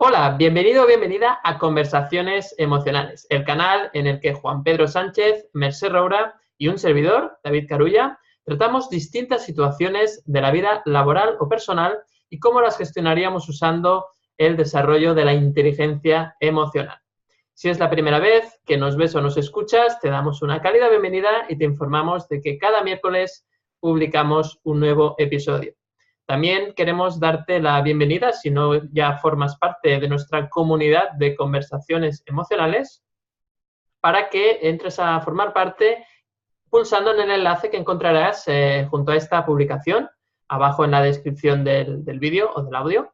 Hola, bienvenido o bienvenida a Conversaciones Emocionales, el canal en el que Juan Pedro Sánchez, Mercè Roura y un servidor, David Carulla, tratamos distintas situaciones de la vida laboral o personal y cómo las gestionaríamos usando el desarrollo de la inteligencia emocional. Si es la primera vez que nos ves o nos escuchas, te damos una cálida bienvenida y te informamos de que cada miércoles publicamos un nuevo episodio. También queremos darte la bienvenida, si no ya formas parte de nuestra comunidad de conversaciones emocionales, para que entres a formar parte pulsando en el enlace que encontrarás junto a esta publicación, abajo en la descripción del vídeo o del audio,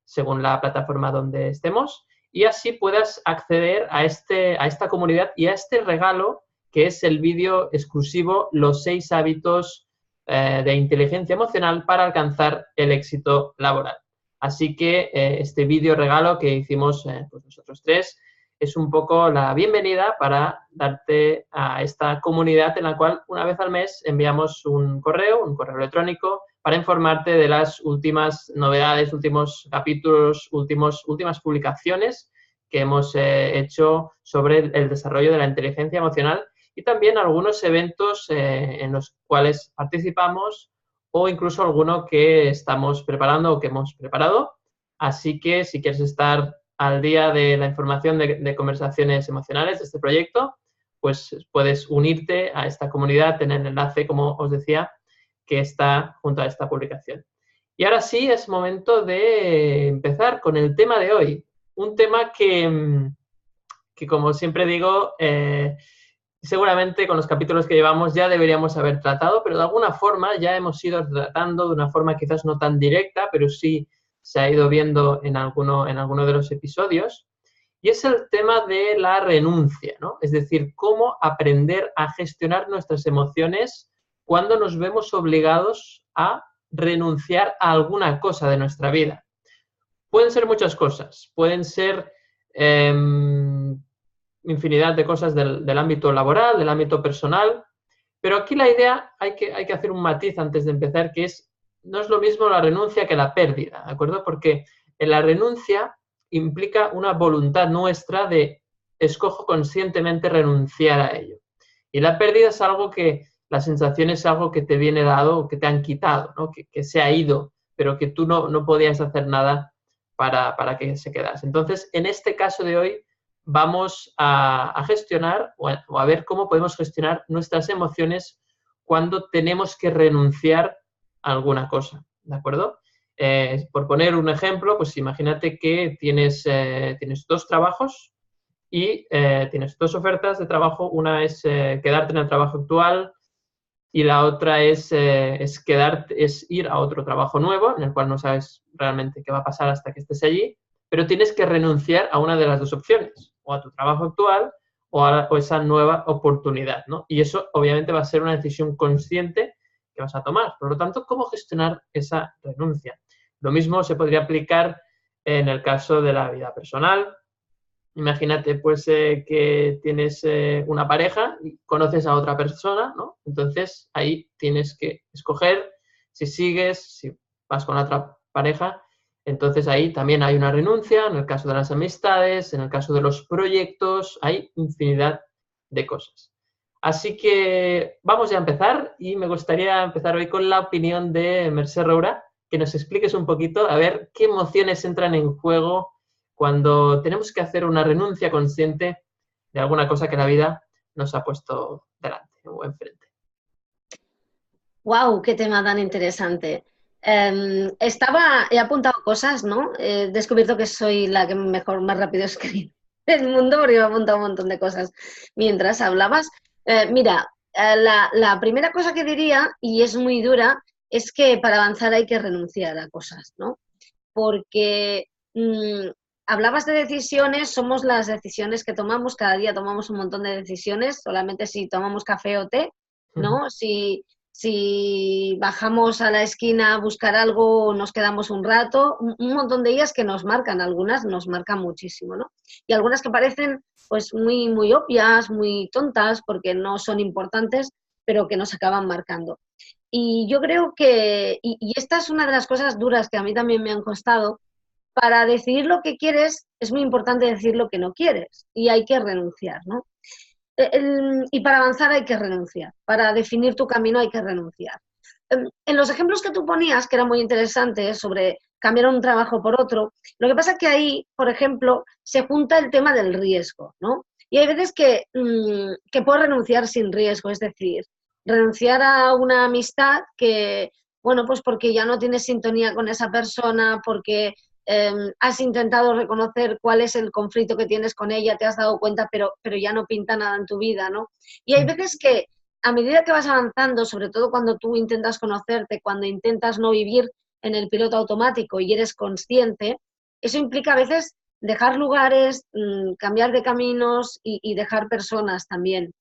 según la plataforma donde estemos, y así puedas acceder a esta comunidad y a este regalo que es el vídeo exclusivo Los 6 hábitos de inteligencia emocional para alcanzar el éxito laboral. Así que este vídeo regalo que hicimos pues nosotros tres es un poco la bienvenida para darte a esta comunidad en la cual una vez al mes enviamos un correo electrónico para informarte de las últimas novedades, últimos capítulos, últimas publicaciones que hemos hecho sobre el desarrollo de la inteligencia emocional y también algunos eventos en los cuales participamos o incluso alguno que estamos preparando o que hemos preparado. Así que si quieres estar al día de la información de conversaciones emocionales de este proyecto, pues puedes unirte a esta comunidad en el enlace, como os decía, que está junto a esta publicación. Y ahora sí es momento de empezar con el tema de hoy. Un tema que como siempre digo, seguramente con los capítulos que llevamos ya deberíamos haber tratado, pero de alguna forma ya hemos ido tratando de una forma quizás no tan directa, pero sí se ha ido viendo en alguno de los episodios, y es el tema de la renuncia, ¿no? Es decir, cómo aprender a gestionar nuestras emociones cuando nos vemos obligados a renunciar a alguna cosa de nuestra vida. Pueden ser muchas cosas, pueden ser infinidad de cosas del ámbito laboral, del ámbito personal, pero aquí la idea, hay que hacer un matiz antes de empezar, que no es lo mismo la renuncia que la pérdida, ¿de acuerdo? Porque en la renuncia implica una voluntad nuestra de escojo conscientemente renunciar a ello. Y la pérdida es algo que, la sensación es algo que te viene dado o que te han quitado, ¿no? Que se ha ido, pero que tú no podías hacer nada para que se quedase. Entonces, en este caso de hoy, vamos a gestionar o a ver cómo podemos gestionar nuestras emociones cuando tenemos que renunciar a alguna cosa, ¿de acuerdo? Por poner un ejemplo, pues imagínate que tienes 2 trabajos y tienes 2 ofertas de trabajo. Una es quedarte en el trabajo actual y la otra es ir a otro trabajo nuevo en el cual no sabes realmente qué va a pasar hasta que estés allí, pero tienes que renunciar a una de las 2 opciones, o a tu trabajo actual o esa nueva oportunidad, ¿no? Y eso obviamente va a ser una decisión consciente que vas a tomar. Por lo tanto, ¿cómo gestionar esa renuncia? Lo mismo se podría aplicar en el caso de la vida personal. Imagínate, pues, que tienes una pareja y conoces a otra persona, ¿no? Entonces, ahí tienes que escoger si sigues, si vas con otra pareja. Entonces, ahí también hay una renuncia, en el caso de las amistades, en el caso de los proyectos, hay infinidad de cosas. Así que vamos ya a empezar y me gustaría empezar hoy con la opinión de Mercè Roura, que nos expliques un poquito, a ver, qué emociones entran en juego cuando tenemos que hacer una renuncia consciente de alguna cosa que la vida nos ha puesto delante o enfrente. ¡Wow! ¡Qué tema tan interesante! He apuntado cosas, ¿no? He descubierto que soy la que mejor, más rápido escribe del mundo porque me he apuntado un montón de cosas mientras hablabas. Mira, la primera cosa que diría, y es muy dura, es que para avanzar hay que renunciar a cosas, ¿no? Porque hablabas de decisiones, somos las decisiones que tomamos, cada día tomamos un montón de decisiones, solamente si tomamos café o té, ¿no? Si bajamos a la esquina a buscar algo, nos quedamos un rato, un montón de ellas que nos marcan, algunas nos marcan muchísimo, ¿no? Y algunas que parecen pues muy, muy obvias, muy tontas, porque no son importantes, pero que nos acaban marcando. Y yo creo que, y esta es una de las cosas duras que a mí también me han costado, para decidir lo que quieres es muy importante decir lo que no quieres y hay que renunciar, ¿no? Y para avanzar hay que renunciar, para definir tu camino hay que renunciar. En los ejemplos que tú ponías, que eran muy interesantes, sobre cambiar un trabajo por otro, lo que pasa es que ahí, por ejemplo, se junta el tema del riesgo, ¿no? Y hay veces que puedes renunciar sin riesgo, es decir, renunciar a una amistad que, bueno, pues porque ya no tienes sintonía con esa persona, porque has intentado reconocer cuál es el conflicto que tienes con ella, te has dado cuenta, pero ya no pinta nada en tu vida, ¿no? Y hay veces que a medida que vas avanzando, sobre todo cuando tú intentas conocerte, cuando intentas no vivir en el piloto automático y eres consciente, eso implica a veces dejar lugares, cambiar de caminos y dejar personas también.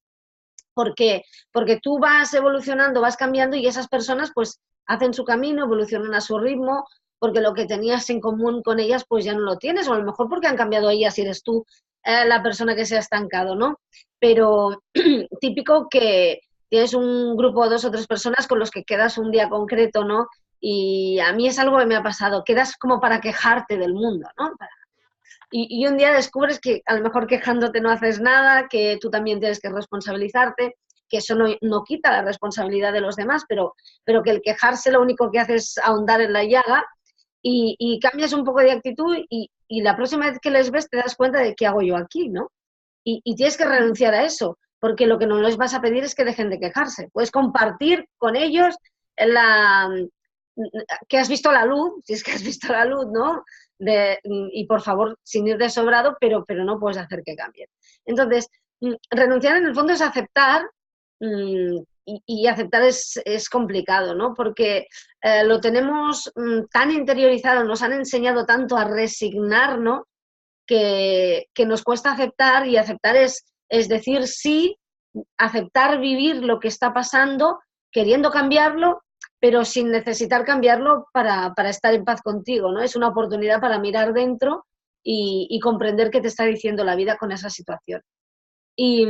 ¿Por qué? Porque tú vas evolucionando, vas cambiando y esas personas pues hacen su camino, evolucionan a su ritmo, porque lo que tenías en común con ellas pues ya no lo tienes, o a lo mejor porque han cambiado ellas y eres tú la persona que se ha estancado, ¿no? Pero típico que tienes un grupo de 2 o 3 personas con los que quedas un día concreto, ¿no? Y a mí es algo que me ha pasado, quedas como para quejarte del mundo, ¿no? Y un día descubres que a lo mejor quejándote no haces nada, que tú también tienes que responsabilizarte, que eso no quita la responsabilidad de los demás, pero que el quejarse lo único que hace es ahondar en la llaga y cambias un poco de actitud y la próxima vez que les ves te das cuenta de qué hago yo aquí, ¿no? Y tienes que renunciar a eso, porque lo que no les vas a pedir es que dejen de quejarse. Puedes compartir con ellos la, que has visto la luz, si es que has visto la luz, ¿no? Y por favor, sin ir de sobrado, pero no puedes hacer que cambien. Entonces, renunciar en el fondo es aceptar, y aceptar es complicado, ¿no? Porque lo tenemos tan interiorizado, nos han enseñado tanto a resignarnos que nos cuesta aceptar, y aceptar es decir sí, aceptar vivir lo que está pasando, queriendo cambiarlo, pero sin necesitar cambiarlo para estar en paz contigo, ¿no? Es una oportunidad para mirar dentro y comprender qué te está diciendo la vida con esa situación. Y,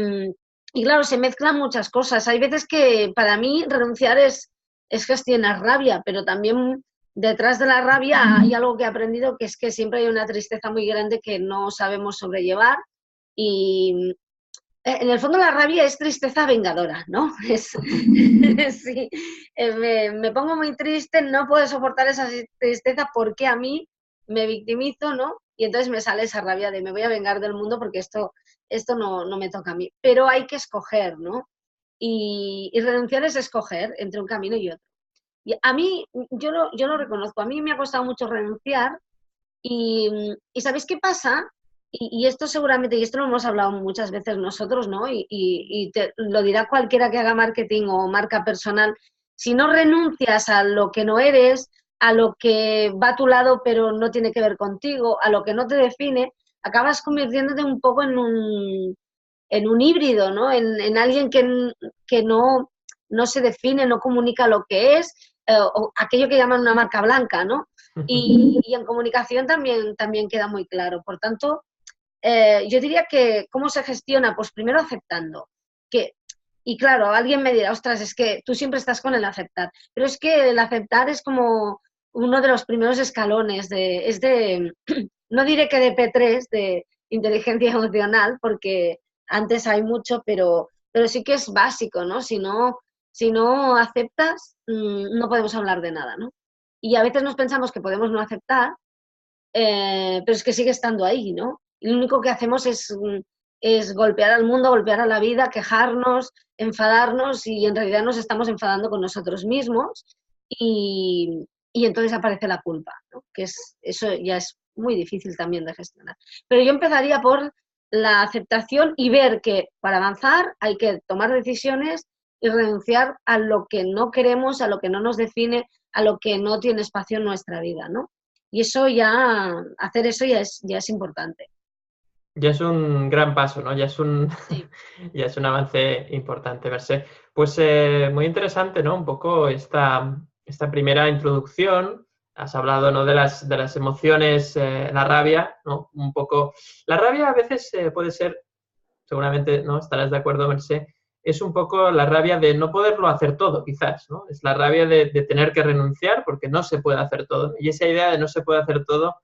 y claro, se mezclan muchas cosas. Hay veces que para mí renunciar es gestionar rabia, pero también detrás de la rabia hay algo que he aprendido, que es que siempre hay una tristeza muy grande que no sabemos sobrellevar y en el fondo la rabia es tristeza vengadora, ¿no? Sí, me pongo muy triste, no puedo soportar esa tristeza porque a mí me victimizo, ¿no? Y entonces me sale esa rabia de me voy a vengar del mundo porque esto no me toca a mí. Pero hay que escoger, ¿no? Y renunciar es escoger entre un camino y otro. Y a mí, yo lo reconozco, a mí me ha costado mucho renunciar y ¿sabéis qué pasa? Y esto seguramente, y esto lo hemos hablado muchas veces nosotros, ¿no? Y lo dirá cualquiera que haga marketing o marca personal, si no renuncias a lo que no eres, a lo que va a tu lado pero no tiene que ver contigo, a lo que no te define, acabas convirtiéndote un poco en un híbrido, ¿no? En alguien que no se define, no comunica lo que es, o aquello que llaman una marca blanca, ¿no? Y en comunicación también queda muy claro. Por tanto, yo diría que ¿cómo se gestiona? Pues primero aceptando. Y claro, alguien me dirá, ostras, es que tú siempre estás con el aceptar. Pero es que el aceptar es como uno de los primeros escalones, no diré que de P3, de inteligencia emocional, porque antes hay mucho, pero sí que es básico, ¿no? Si no aceptas, no podemos hablar de nada, ¿no? Y a veces nos pensamos que podemos no aceptar, pero es que sigue estando ahí, ¿no? Y lo único que hacemos es golpear al mundo, golpear a la vida, quejarnos, enfadarnos, y en realidad nos estamos enfadando con nosotros mismos y entonces aparece la culpa, ¿no? Eso ya es muy difícil también de gestionar. Pero yo empezaría por la aceptación y ver que para avanzar hay que tomar decisiones y renunciar a lo que no queremos, a lo que no nos define, a lo que no tiene espacio en nuestra vida, ¿no? Y hacer eso ya es importante. Ya es un gran paso, ¿no? Sí. Ya es un avance importante, verse. Pues muy interesante, ¿no? Un poco esta primera introducción. Has hablado, ¿no? de las emociones, la rabia, ¿no? Un poco. La rabia a veces puede ser, seguramente, ¿no? Estarás de acuerdo, Mercé, es un poco la rabia de no poderlo hacer todo, quizás, ¿no? Es la rabia de tener que renunciar porque no se puede hacer todo. Y esa idea de no se puede hacer todo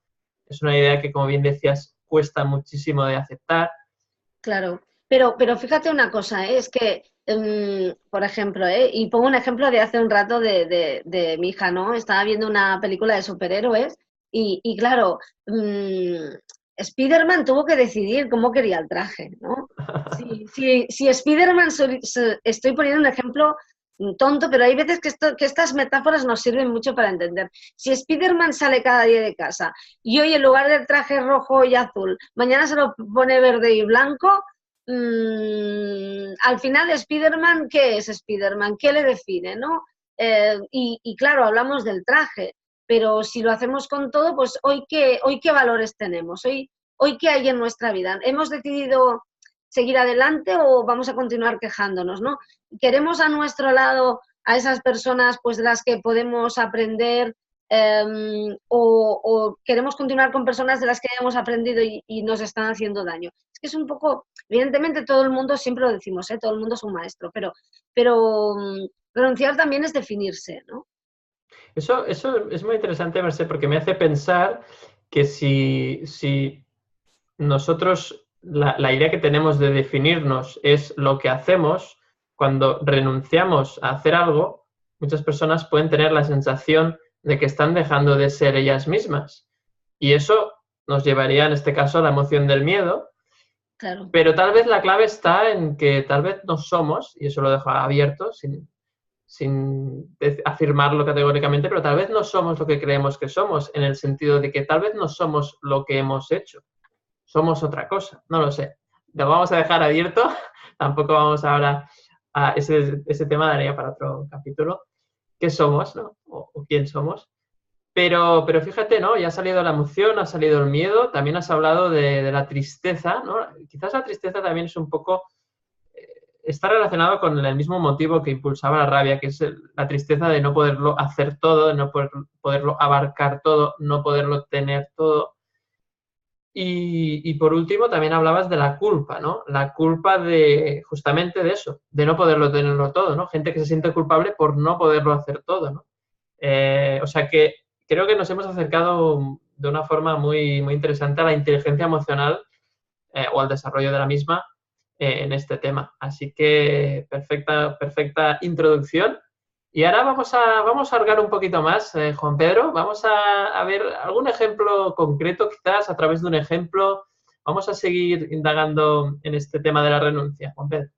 es una idea que, como bien decías, cuesta muchísimo de aceptar. Claro, pero fíjate una cosa, es que, por ejemplo, y pongo un ejemplo de hace un rato de mi hija, ¿no? Estaba viendo una película de superhéroes y claro, Spiderman tuvo que decidir cómo quería el traje, ¿no? Si Spiderman, estoy poniendo un ejemplo tonto, pero hay veces que estas metáforas nos sirven mucho para entender. Si Spiderman sale cada día de casa y hoy en lugar del traje rojo y azul, mañana se lo pone verde y blanco, al final Spiderman, ¿qué es Spiderman? ¿Qué le define, no? Y claro, hablamos del traje, pero si lo hacemos con todo, pues hoy qué valores tenemos, hoy qué hay en nuestra vida. ¿Hemos decidido seguir adelante o vamos a continuar quejándonos, no? ¿Queremos a nuestro lado a esas personas pues de las que podemos aprender o queremos continuar con personas de las que hayamos aprendido y nos están haciendo daño? Es que es un poco, evidentemente todo el mundo, siempre lo decimos, todo el mundo es un maestro, pero renunciar también es definirse, ¿no? Eso es muy interesante, Merced, porque me hace pensar que si nosotros, la idea que tenemos de definirnos es lo que hacemos, cuando renunciamos a hacer algo, muchas personas pueden tener la sensación de que están dejando de ser ellas mismas. Y eso nos llevaría, en este caso, a la emoción del miedo. Claro. Pero tal vez la clave está en que tal vez no somos, y eso lo dejo abierto, sin afirmarlo categóricamente, pero tal vez no somos lo que creemos que somos, en el sentido de que tal vez no somos lo que hemos hecho. Somos otra cosa, no lo sé. Lo vamos a dejar abierto, tampoco vamos ahora a ese tema, daría para otro capítulo. ¿Qué somos, no? O quién somos. Pero fíjate, ¿no? Ya ha salido la emoción, ha salido el miedo, también has hablado de la tristeza, ¿no? Quizás la tristeza también es un poco, está relacionado con el mismo motivo que impulsaba la rabia, que es la tristeza de no poderlo hacer todo, de no poderlo abarcar todo, no poderlo tener todo. Y por último, también hablabas de la culpa, ¿no? La culpa de, justamente de eso, de no poderlo tenerlo todo, ¿no? Gente que se siente culpable por no poderlo hacer todo, ¿no? O sea que creo que nos hemos acercado de una forma muy, muy interesante a la inteligencia emocional o al desarrollo de la misma en este tema. Así que perfecta introducción. Y ahora vamos a alargar un poquito más, Juan Pedro. Vamos a ver algún ejemplo concreto, quizás a través de un ejemplo. Vamos a seguir indagando en este tema de la renuncia, Juan Pedro.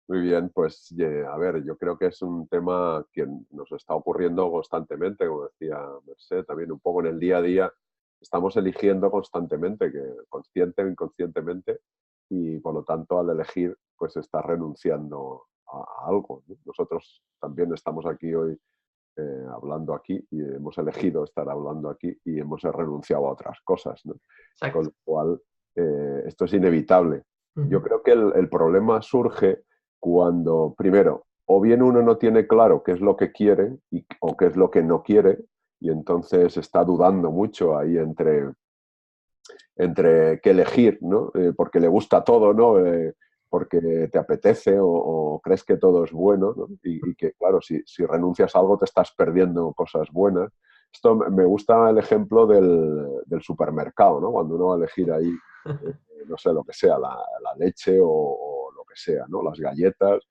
Muy bien, pues a ver, yo creo que es un tema que nos está ocurriendo constantemente, como decía Merced, también un poco en el día a día. Estamos eligiendo constantemente, que consciente o inconscientemente, y por lo tanto al elegir, pues estás renunciando a algo, ¿no? Nosotros también estamos aquí hoy hablando aquí y hemos elegido estar hablando aquí y hemos renunciado a otras cosas, ¿no? Con lo cual, esto es inevitable. Yo creo que el problema surge cuando, primero, o bien uno no tiene claro qué es lo que quiere o qué es lo que no quiere, y entonces está dudando mucho ahí entre qué elegir, ¿no? Porque le gusta todo, ¿no? Porque te apetece o crees que todo es bueno, ¿no? Y que, claro, si renuncias a algo te estás perdiendo cosas buenas. Esto me gusta el ejemplo del supermercado, ¿no? Cuando uno va a elegir ahí, no sé, lo que sea, la leche o lo que sea, ¿no? Las galletas,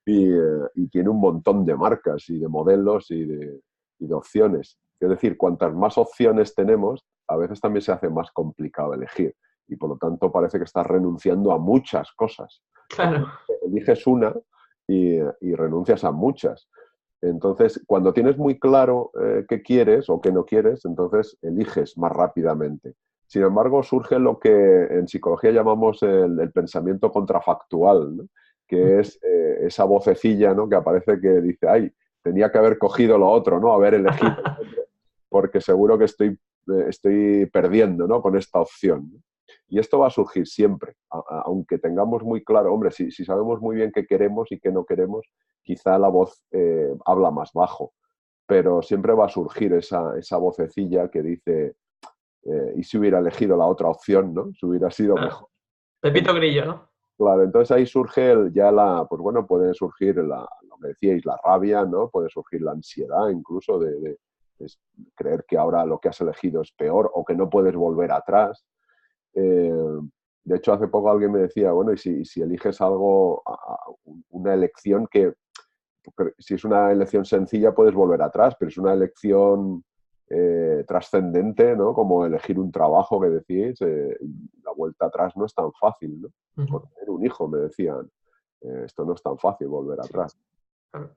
y tiene un montón de marcas y de modelos y de opciones. Es decir, cuantas más opciones tenemos, a veces también se hace más complicado elegir. Y por lo tanto parece que estás renunciando a muchas cosas. Claro. Eliges una y renuncias a muchas. Entonces, cuando tienes muy claro qué quieres o qué no quieres, entonces eliges más rápidamente. Sin embargo, surge lo que en psicología llamamos el pensamiento contrafactual, ¿no? Que es esa vocecilla, ¿no? Que aparece que dice, ay, tenía que haber cogido lo otro, ¿no? Haber elegido lo otro, porque seguro que estoy perdiendo, ¿no? Con esta opción, ¿no? Y esto va a surgir siempre, aunque tengamos muy claro, hombre, si sabemos muy bien qué queremos y qué no queremos, quizá la voz habla más bajo, pero siempre va a surgir esa vocecilla que dice, ¿y si hubiera elegido la otra opción, ¿no? Si hubiera sido mejor. Pepito Grillo, ¿no? Claro, entonces ahí surge pues bueno, puede surgir lo que decíais, la rabia, ¿no? Puede surgir la ansiedad incluso de es creer que ahora lo que has elegido es peor o que no puedes volver atrás. De hecho, hace poco alguien me decía, bueno, y si eliges algo, una elección que, si es una elección sencilla puedes volver atrás, pero es una elección trascendente, ¿no? Como elegir un trabajo que decís, la vuelta atrás no es tan fácil, ¿no? Por tener un hijo, me decían, esto no es tan fácil volver atrás. Claro.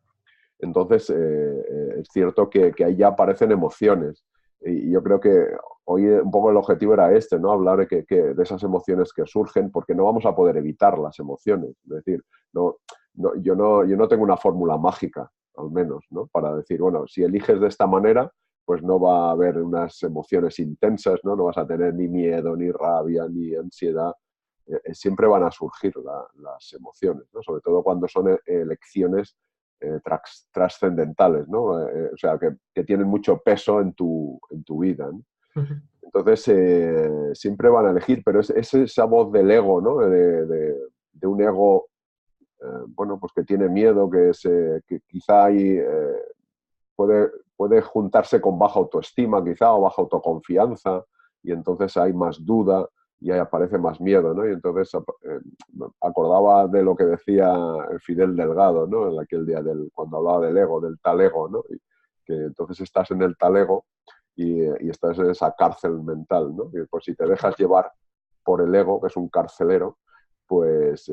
Entonces, es cierto que ahí ya aparecen emociones. Y yo creo que hoy un poco el objetivo era este, ¿no? Hablar de esas emociones que surgen, porque no vamos a poder evitar las emociones. Es decir, yo no tengo una fórmula mágica, al menos, ¿no? Para decir, bueno, si eliges de esta manera, pues no va a haber unas emociones intensas, ¿no? No vas a tener ni miedo, ni rabia, ni ansiedad. Siempre van a surgir las emociones, ¿no? Sobre todo cuando son elecciones trascendentales, ¿no? O sea, que tienen mucho peso en tu vida, ¿no? Entonces, siempre van a elegir, pero es esa voz del ego, ¿no? De un ego, bueno, pues que tiene miedo, que quizá hay, puede juntarse con baja autoestima, quizá, o baja autoconfianza, y entonces hay más duda y ahí aparece más miedo, ¿no? Y entonces acordaba de lo que decía Fidel Delgado, ¿no? En aquel día, cuando hablaba del ego, del tal ego, ¿no? Y que entonces estás en el tal ego y estás en esa cárcel mental, ¿no? Y pues si te dejas llevar por el ego, que es un carcelero, pues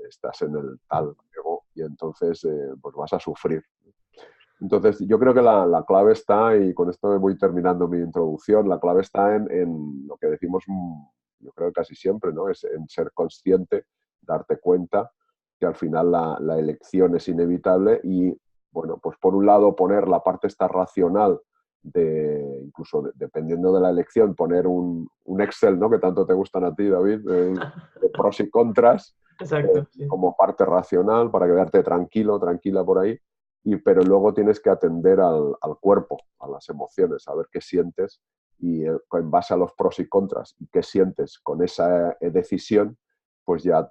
estás en el tal ego y entonces pues vas a sufrir. Entonces, yo creo que la clave está, y con esto voy terminando mi introducción, la clave está en lo que decimos, yo creo que casi siempre, ¿no? Es en ser consciente, darte cuenta que al final la elección es inevitable y, bueno, pues por un lado poner la parte esta racional, incluso dependiendo de la elección, poner un Excel, ¿no? Que tanto te gustan a ti, David, de pros y contras, Exacto, sí. como parte racional para quedarte tranquilo, tranquila por ahí. Pero luego tienes que atender al cuerpo, a las emociones, a ver qué sientes y en base a los pros y contras y qué sientes con esa decisión, pues ya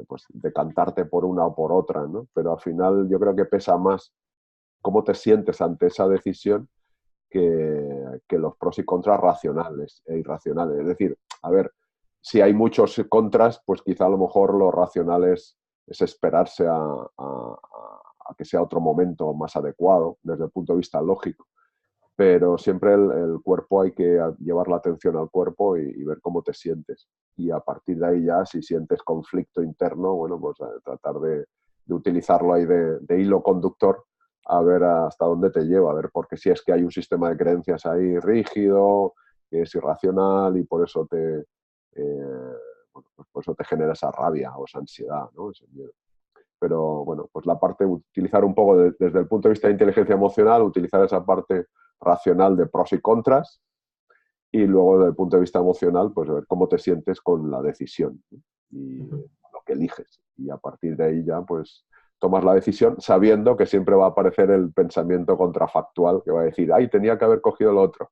pues decantarte por una o por otra, ¿no? Pero al final yo creo que pesa más cómo te sientes ante esa decisión que los pros y contras racionales e irracionales. Es decir, a ver, si hay muchos contras, pues quizá a lo mejor lo racional es esperarse a que sea otro momento más adecuado desde el punto de vista lógico. Pero siempre el cuerpo hay que llevar la atención al cuerpo y ver cómo te sientes. Y a partir de ahí ya, si sientes conflicto interno, bueno, pues tratar de utilizarlo ahí de hilo conductor a ver hasta dónde te lleva, a ver, porque si es que hay un sistema de creencias ahí rígido, que es irracional y por eso bueno, pues por eso te genera esa rabia o esa ansiedad, ¿no? Ese miedo. Pero bueno, pues la parte de utilizar un poco desde el punto de vista de inteligencia emocional, utilizar esa parte racional de pros y contras y luego desde el punto de vista emocional, pues ver cómo te sientes con la decisión, ¿no? Y lo que eliges. Y a partir de ahí ya pues tomas la decisión sabiendo que siempre va a aparecer el pensamiento contrafactual que va a decir, ay, tenía que haber cogido lo otro.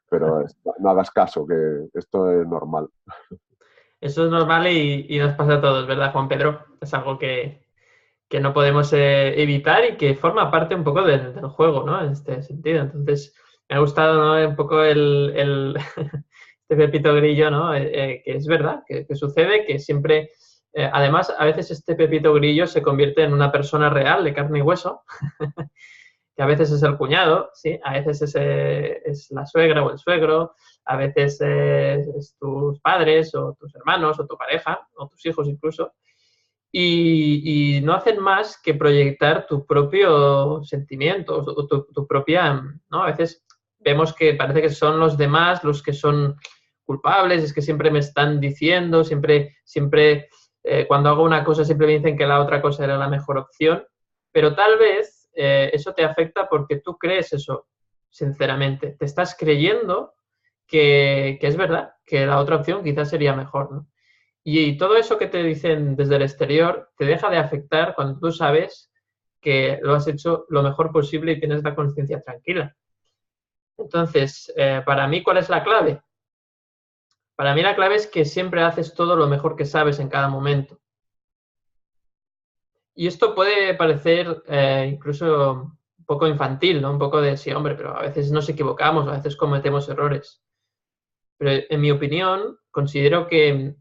Pero no hagas caso, que esto es normal. Eso es normal y nos pasa a todos, ¿verdad, Juan Pedro? Es algo que no podemos evitar y que forma parte un poco del juego, ¿no? En este sentido. Entonces, me ha gustado, ¿no? Un poco este Pepito Grillo, ¿no? Que es verdad, que sucede, que siempre... además, a veces este Pepito Grillo se convierte en una persona real, de carne y hueso, que a veces es el cuñado, ¿sí? A veces es la suegra o el suegro, a veces es tus padres o tus hermanos o tu pareja o tus hijos incluso. Y no hacen más que proyectar tu propio sentimiento o tu propia, ¿no? A veces vemos que parece que son los demás los que son culpables, es que siempre me están diciendo, siempre cuando hago una cosa siempre me dicen que la otra cosa era la mejor opción, pero tal vez eso te afecta porque tú crees eso, sinceramente. Te estás creyendo que es verdad, que la otra opción quizás sería mejor, ¿no? Y todo eso que te dicen desde el exterior te deja de afectar cuando tú sabes que lo has hecho lo mejor posible y tienes la conciencia tranquila. Entonces, para mí, ¿cuál es la clave? Para mí la clave es que siempre haces todo lo mejor que sabes en cada momento. Y esto puede parecer incluso poco infantil, ¿no? Un poco de, sí, hombre, pero a veces nos equivocamos, a veces cometemos errores. Pero en mi opinión, considero que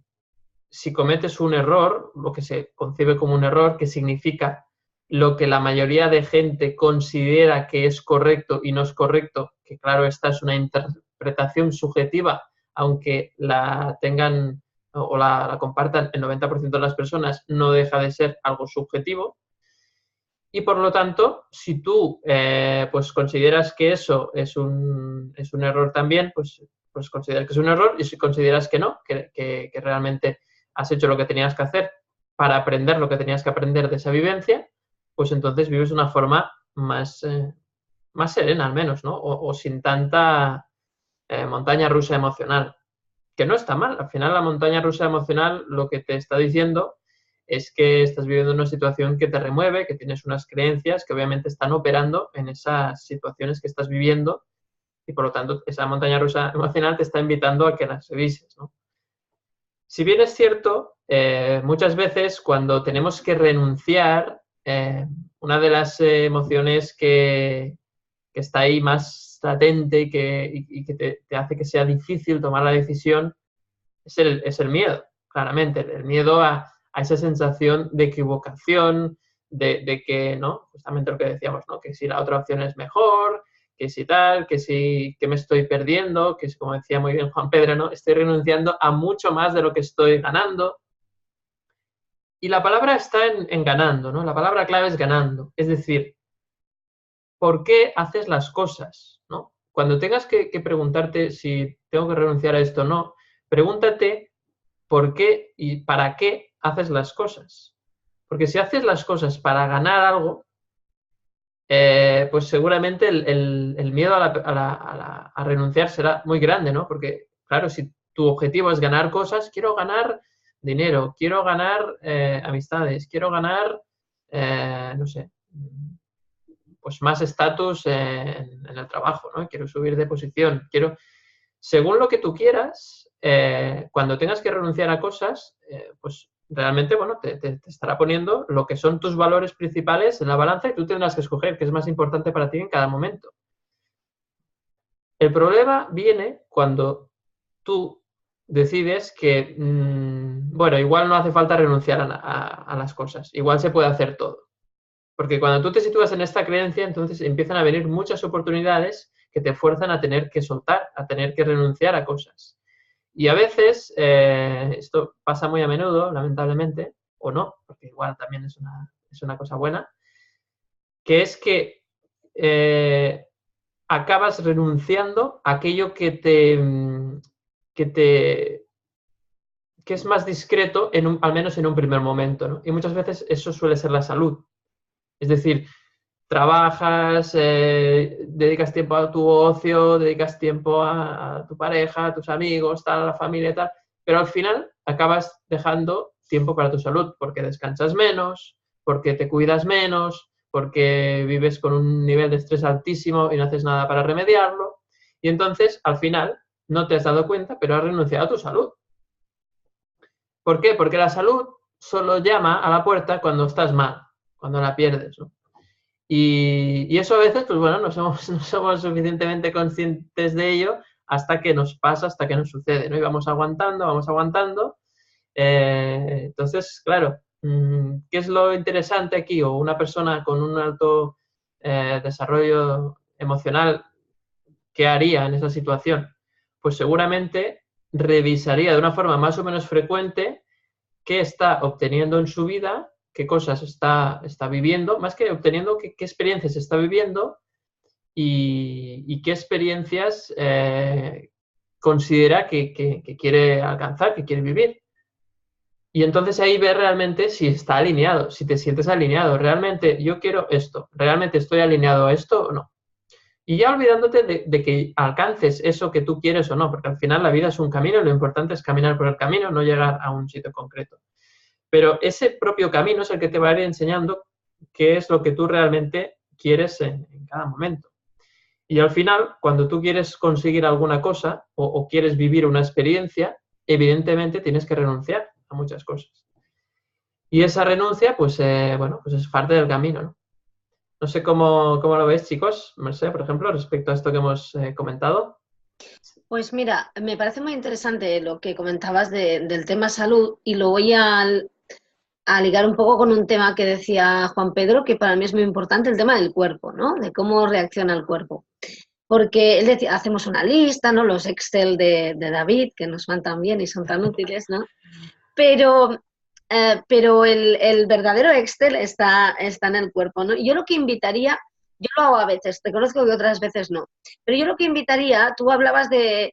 si cometes un error, lo que se concibe como un error, que significa lo que la mayoría de gente considera que es correcto y no es correcto, que claro, esta es una interpretación subjetiva, aunque la tengan o la compartan el 90% de las personas, no deja de ser algo subjetivo. Y por lo tanto, si tú pues consideras que eso es un error también, pues consideras que es un error, y si consideras que no, que realmente has hecho lo que tenías que hacer para aprender lo que tenías que aprender de esa vivencia, pues entonces vives de una forma más serena al menos, ¿no? O sin tanta montaña rusa emocional, que no está mal. Al final la montaña rusa emocional lo que te está diciendo es que estás viviendo una situación que te remueve, que tienes unas creencias que obviamente están operando en esas situaciones que estás viviendo y por lo tanto esa montaña rusa emocional te está invitando a que las revises, ¿no? Si bien es cierto, muchas veces cuando tenemos que renunciar, una de las emociones que está ahí más latente y que te hace que sea difícil tomar la decisión es el miedo, claramente, el miedo a esa sensación de equivocación, de que, ¿no? Justamente lo que decíamos, ¿no? Que si la otra opción es mejor, que si tal, que me estoy perdiendo, que como decía muy bien Juan Pedro, ¿no? Estoy renunciando a mucho más de lo que estoy ganando. Y la palabra está en ganando, ¿no? La palabra clave es ganando. Es decir, ¿por qué haces las cosas, ¿no? Cuando tengas que preguntarte si tengo que renunciar a esto o no, pregúntate por qué y para qué haces las cosas. Porque si haces las cosas para ganar algo, pues seguramente el miedo a renunciar será muy grande, ¿no? Porque, claro, si tu objetivo es ganar cosas, quiero ganar dinero, quiero ganar amistades, quiero ganar, no sé, pues más estatus en el trabajo, ¿no? Quiero subir de posición, según lo que tú quieras, cuando tengas que renunciar a cosas, pues realmente, bueno, te estará poniendo lo que son tus valores principales en la balanza y tú tendrás que escoger qué es más importante para ti en cada momento. El problema viene cuando tú decides que, bueno, igual no hace falta renunciar a las cosas, igual se puede hacer todo. Porque cuando tú te sitúas en esta creencia, entonces empiezan a venir muchas oportunidades que te fuerzan a tener que soltar, a tener que renunciar a cosas. Y a veces, esto pasa muy a menudo, lamentablemente, o no, porque igual también es una cosa buena, que es que acabas renunciando a aquello que es más discreto, al menos en un primer momento, ¿no? Y muchas veces eso suele ser la salud. Es decir, trabajas, dedicas tiempo a tu ocio, dedicas tiempo a tu pareja, a tus amigos, a la familia y tal, pero al final acabas dejando tiempo para tu salud porque descansas menos, porque te cuidas menos, porque vives con un nivel de estrés altísimo y no haces nada para remediarlo. Y entonces, al final, no te has dado cuenta, pero has renunciado a tu salud. ¿Por qué? Porque la salud solo llama a la puerta cuando estás mal, cuando la pierdes, ¿no? Y eso a veces, pues bueno, no somos suficientemente conscientes de ello hasta que nos pasa, hasta que nos sucede, ¿no? Y vamos aguantando. Entonces, claro, ¿qué es lo interesante aquí? O una persona con un alto desarrollo emocional, ¿qué haría en esa situación? Pues seguramente revisaría de una forma más o menos frecuente qué está obteniendo en su vida, qué cosas está viviendo, más que obteniendo, qué experiencias está viviendo y qué experiencias considera que quiere alcanzar, que quiere vivir. Y entonces ahí ves realmente si está alineado, si te sientes alineado. Realmente yo quiero esto, realmente estoy alineado a esto o no. Y ya olvidándote de que alcances eso que tú quieres o no, porque al final la vida es un camino y lo importante es caminar por el camino, no llegar a un sitio concreto. Pero ese propio camino es el que te va a ir enseñando qué es lo que tú realmente quieres en cada momento. Y al final, cuando tú quieres conseguir alguna cosa o quieres vivir una experiencia, evidentemente tienes que renunciar a muchas cosas. Y esa renuncia, pues, bueno, pues es parte del camino, ¿no? No sé cómo lo veis, chicos. Mercé, por ejemplo, respecto a esto que hemos comentado. Pues mira, me parece muy interesante lo que comentabas del tema salud y lo voy a ligar un poco con un tema que decía Juan Pedro, que para mí es muy importante, el tema del cuerpo, ¿no? De cómo reacciona el cuerpo. Porque él decía, hacemos una lista, ¿no? Los Excel de David, que nos van tan bien y son tan útiles, ¿no? Pero, pero el verdadero Excel está en el cuerpo, ¿no? Y yo lo que invitaría, yo lo hago a veces, te conozco que otras veces no, pero yo lo que invitaría, tú hablabas de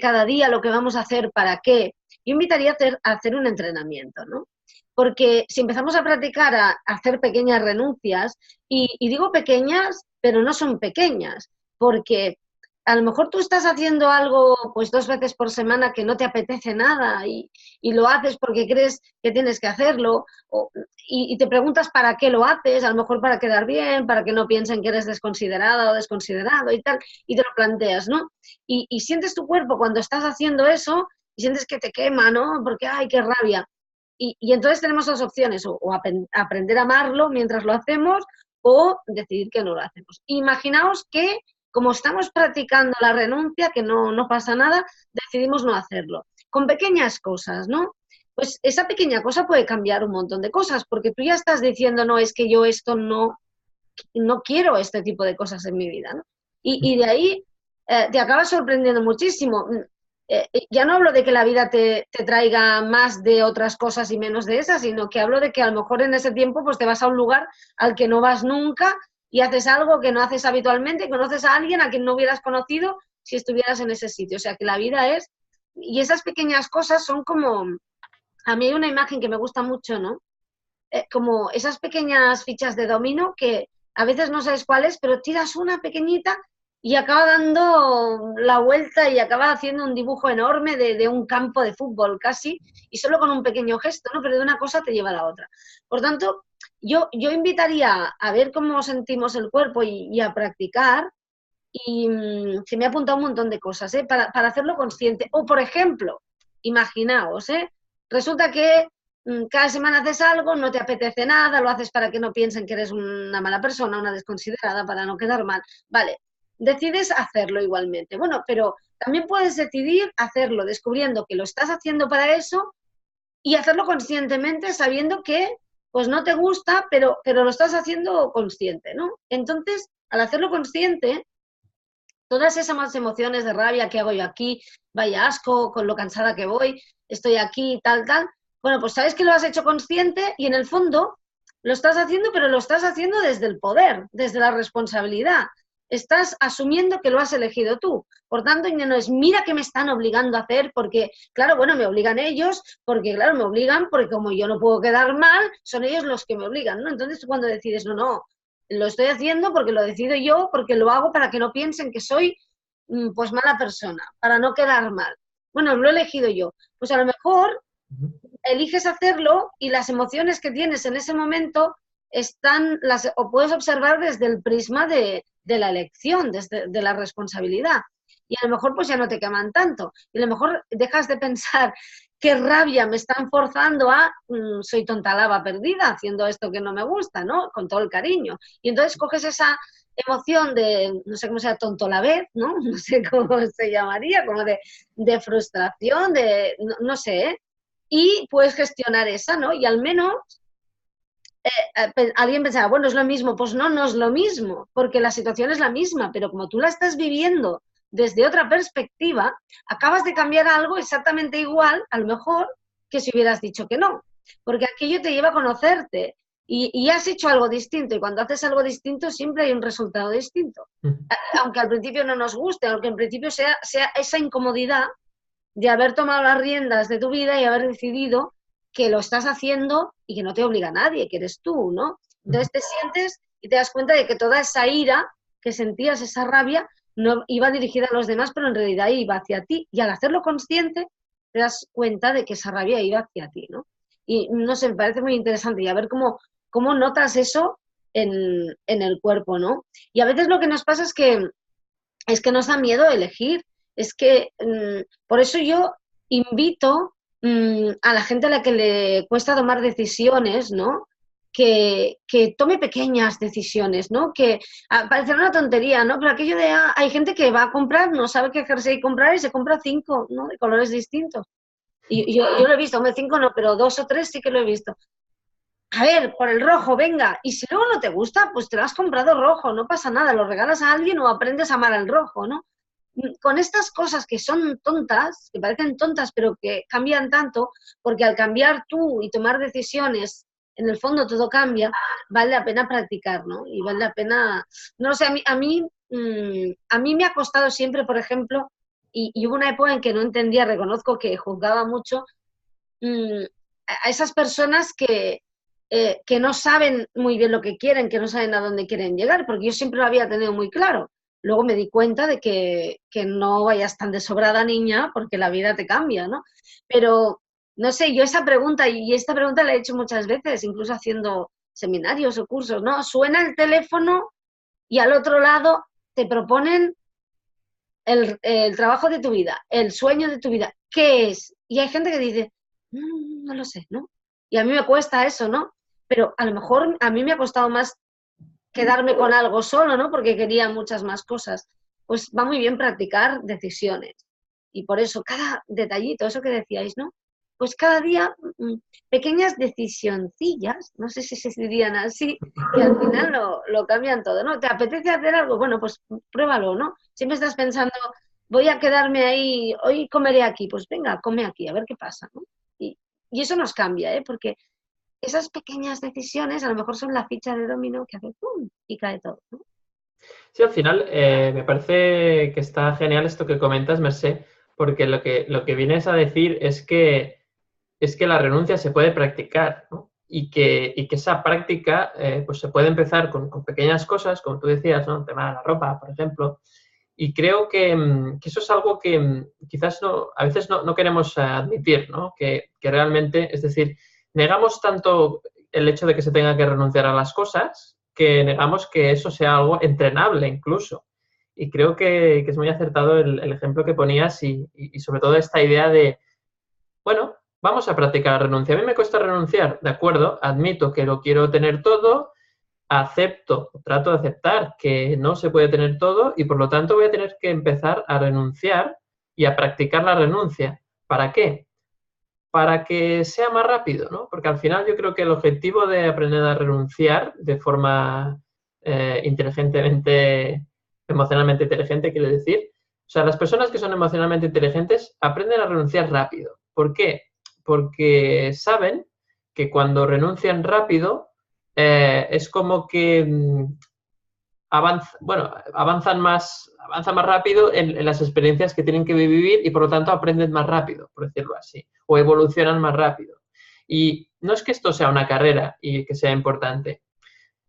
cada día lo que vamos a hacer, para qué, yo invitaría a hacer un entrenamiento, ¿no? Porque si empezamos a practicar a hacer pequeñas renuncias, y digo pequeñas, pero no son pequeñas, porque a lo mejor tú estás haciendo algo pues 2 veces por semana que no te apetece nada y lo haces porque crees que tienes que hacerlo y te preguntas para qué lo haces, a lo mejor para quedar bien, para que no piensen que eres desconsiderada o desconsiderado y tal, y te lo planteas, ¿no? Y sientes tu cuerpo cuando estás haciendo eso y sientes que te quema, ¿no? Porque, ¡ay, qué rabia! Y entonces tenemos dos opciones, o aprender a amarlo mientras lo hacemos o decidir que no lo hacemos. Imaginaos que como estamos practicando la renuncia, que no pasa nada, decidimos no hacerlo. Con pequeñas cosas, ¿no? Pues esa pequeña cosa puede cambiar un montón de cosas, porque tú ya estás diciendo, no, es que yo esto no quiero este tipo de cosas en mi vida, ¿no? Y de ahí te acabas sorprendiendo muchísimo. Ya no hablo de que la vida te traiga más de otras cosas y menos de esas, sino que hablo de que a lo mejor en ese tiempo pues te vas a un lugar al que no vas nunca y haces algo que no haces habitualmente y conoces a alguien a quien no hubieras conocido si estuvieras en ese sitio. O sea que la vida es... Y esas pequeñas cosas son como... A mí hay una imagen que me gusta mucho, ¿no? Como esas pequeñas fichas de dominó que a veces no sabes cuál es, pero tiras una pequeñita y acaba dando la vuelta y acaba haciendo un dibujo enorme de un campo de fútbol casi, y solo con un pequeño gesto, ¿no? Pero de una cosa te lleva a la otra. Por tanto, yo invitaría a ver cómo sentimos el cuerpo y a practicar, y se me ha apuntado un montón de cosas, ¿eh? Para hacerlo consciente. O, por ejemplo, imaginaos, resulta que cada semana haces algo, no te apetece nada, lo haces para que no piensen que eres una mala persona, una desconsiderada, para no quedar mal. Vale, decides hacerlo igualmente. Bueno, pero también puedes decidir hacerlo descubriendo que lo estás haciendo para eso y hacerlo conscientemente sabiendo que pues no te gusta, pero lo estás haciendo consciente, ¿no? Entonces, al hacerlo consciente, todas esas emociones de rabia, ¿qué hago yo aquí? Vaya asco, con lo cansada que voy, estoy aquí, tal, tal. Bueno, pues sabes que lo has hecho consciente y en el fondo lo estás haciendo, pero lo estás haciendo desde el poder, desde la responsabilidad. Estás asumiendo que lo has elegido tú. Por tanto, no es mira que me están obligando a hacer, porque, claro, bueno, me obligan ellos, porque, claro, me obligan, porque como yo no puedo quedar mal, son ellos los que me obligan, ¿no? Entonces, tú cuando decides, no, lo estoy haciendo porque lo decido yo, porque lo hago para que no piensen que soy pues mala persona, para no quedar mal. Bueno, lo he elegido yo. Pues a lo mejor eliges hacerlo y las emociones que tienes en ese momento o puedes observar desde el prisma de la elección, desde de la responsabilidad. Y a lo mejor pues ya no te queman tanto. Y a lo mejor dejas de pensar qué rabia me están forzando a soy tonta lava perdida haciendo esto que no me gusta, ¿no? Con todo el cariño. Y entonces coges esa emoción de, no sé cómo sea, tontolavez, ¿no? No sé cómo se llamaría, como de frustración, no sé, ¿eh? Y puedes gestionar esa, ¿no? Y al menos alguien pensaba, bueno, es lo mismo. Pues no es lo mismo, porque la situación es la misma, pero como tú la estás viviendo desde otra perspectiva, acabas de cambiar algo exactamente igual, a lo mejor, que si hubieras dicho que no, porque aquello te lleva a conocerte y has hecho algo distinto, y cuando haces algo distinto siempre hay un resultado distinto. Aunque al principio no nos guste, aunque al principio sea esa incomodidad de haber tomado las riendas de tu vida y haber decidido que lo estás haciendo y que no te obliga a nadie, que eres tú, ¿no? Entonces te sientes y te das cuenta de que toda esa ira que sentías, esa rabia, no iba dirigida a los demás, pero en realidad iba hacia ti. Y al hacerlo consciente, te das cuenta de que esa rabia iba hacia ti, ¿no? Y no sé, me parece muy interesante y a ver cómo notas eso en el cuerpo, ¿no? Y a veces lo que nos pasa es que nos da miedo elegir. Es que por eso yo invito a la gente a la que le cuesta tomar decisiones, ¿no? que tome pequeñas decisiones, ¿no? Que parecerá una tontería, ¿no? Pero aquello de, hay gente que va a comprar, no sabe qué jersey comprar y se compra 5, ¿no? De colores distintos. Y yo lo he visto, hombre, 5 no, pero 2 o 3 sí que lo he visto. A ver, por el rojo, venga. Y si luego no te gusta, pues te lo has comprado rojo, no pasa nada, lo regalas a alguien o aprendes a amar al rojo, ¿no? Con estas cosas que son tontas, que parecen tontas, pero que cambian tanto, porque al cambiar tú y tomar decisiones, en el fondo todo cambia, vale la pena practicar, ¿no? Y vale la pena, no sé, a mí me ha costado siempre, por ejemplo, y hubo una época en que no entendía, reconozco que juzgaba mucho a esas personas que no saben muy bien lo que quieren, que no saben a dónde quieren llegar, porque yo siempre lo había tenido muy claro. Luego me di cuenta de que no vayas tan de sobrada, niña, porque la vida te cambia, ¿no? Pero, no sé, yo esa pregunta, y esta pregunta la he hecho muchas veces, incluso haciendo seminarios o cursos, ¿no? Suena el teléfono y al otro lado te proponen el trabajo de tu vida, el sueño de tu vida. ¿Qué es? Y hay gente que dice, no lo sé, ¿no? Y a mí me cuesta eso, ¿no? Pero a lo mejor a mí me ha costado más quedarme con algo solo, ¿no? Porque quería muchas más cosas. Pues va muy bien practicar decisiones. Y por eso cada detallito, eso que decíais, ¿no? Pues cada día pequeñas decisioncillas, no sé si se dirían así, que al final lo cambian todo, ¿no? ¿Te apetece hacer algo? Bueno, pues pruébalo, ¿no? Siempre estás pensando, voy a quedarme ahí, hoy comeré aquí, pues venga, come aquí, a ver qué pasa, ¿no? Y eso nos cambia, ¿eh? Porque esas pequeñas decisiones a lo mejor son la ficha de dominó que hace ¡pum! Y cae todo, ¿no? Sí, al final me parece que está genial esto que comentas, Mercé, porque lo que vienes a decir es que la renuncia se puede practicar, ¿no? Y que esa práctica pues se puede empezar con pequeñas cosas, como tú decías, ¿no? El tema de la ropa, por ejemplo. Y creo que eso es algo que quizás a veces no queremos admitir, ¿no? Que realmente, es decir, negamos tanto el hecho de que se tenga que renunciar a las cosas que negamos que eso sea algo entrenable incluso. Y creo que es muy acertado el ejemplo que ponías y sobre todo esta idea de, bueno, vamos a practicar la renuncia. A mí me cuesta renunciar, de acuerdo, admito que lo quiero tener todo, acepto, trato de aceptar que no se puede tener todo y por lo tanto voy a tener que empezar a renunciar y a practicar la renuncia. ¿Para qué? Para que sea más rápido, ¿no? Porque al final yo creo que el objetivo de aprender a renunciar de forma inteligentemente, emocionalmente inteligente, quiero decir, o sea, las personas que son emocionalmente inteligentes aprenden a renunciar rápido. ¿Por qué? Porque saben que cuando renuncian rápido es como que avanzan más rápido en las experiencias que tienen que vivir y por lo tanto aprenden más rápido, por decirlo así, o evolucionan más rápido. Y no es que esto sea una carrera y que sea importante,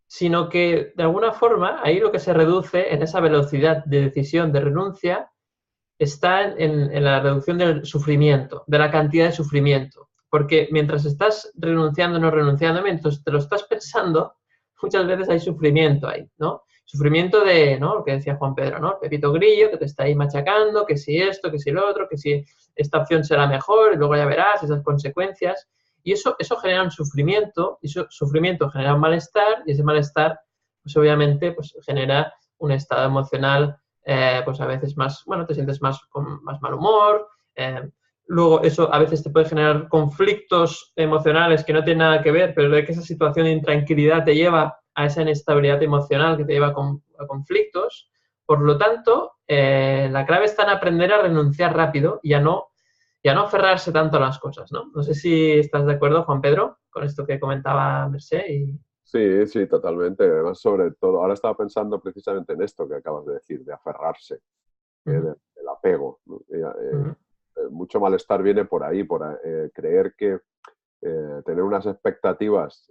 sino que de alguna forma ahí lo que se reduce en esa velocidad de decisión de renuncia está en la reducción del sufrimiento, de la cantidad de sufrimiento. Porque mientras estás renunciando, no renunciando, mientras te lo estás pensando, muchas veces hay sufrimiento ahí, ¿no? Sufrimiento de, ¿no? Lo que decía Juan Pedro, ¿no? El Pepito Grillo que te está ahí machacando, que si esto, que si lo otro, que si esta opción será mejor, y luego ya verás esas consecuencias. Y eso genera un sufrimiento, y ese sufrimiento genera un malestar, y ese malestar, pues obviamente, pues genera un estado emocional pues a veces más, bueno, te sientes más con más mal humor. Luego eso a veces te puede generar conflictos emocionales que no tienen nada que ver, pero de que esa situación de intranquilidad te lleva a esa inestabilidad emocional que te lleva a conflictos. Por lo tanto, la clave está en aprender a renunciar rápido y a no aferrarse tanto a las cosas, ¿no? No sé si estás de acuerdo, Juan Pedro, con esto que comentaba Mercé. Sí, sí, totalmente. Además, sobre todo, ahora estaba pensando precisamente en esto que acabas de decir, de aferrarse, del apego, ¿no? Mucho malestar viene por ahí, por creer que tener unas expectativas,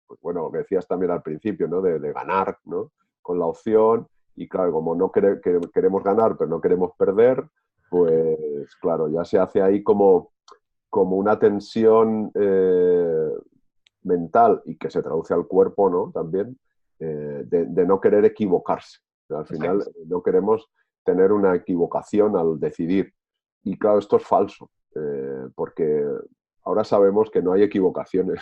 pues bueno, lo que decías también al principio, ¿no? De ganar, ¿no? Con la opción, y claro, como no queremos ganar, pero no queremos perder, pues claro, ya se hace ahí como una tensión mental y que se traduce al cuerpo, ¿no? También, de no querer equivocarse. Al final no queremos tener una equivocación al decidir. Y claro, esto es falso, porque ahora sabemos que no hay equivocaciones.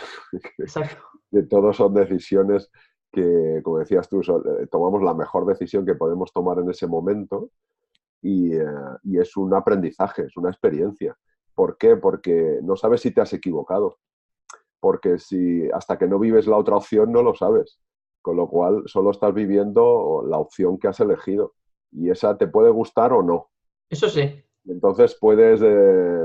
Exacto. que todos son decisiones que, como decías tú, tomamos la mejor decisión que podemos tomar en ese momento y es un aprendizaje, es una experiencia. ¿Por qué? Porque no sabes si te has equivocado. Porque hasta que no vives la otra opción no lo sabes. Con lo cual solo estás viviendo la opción que has elegido. Y esa te puede gustar o no. Eso sí. Entonces puedes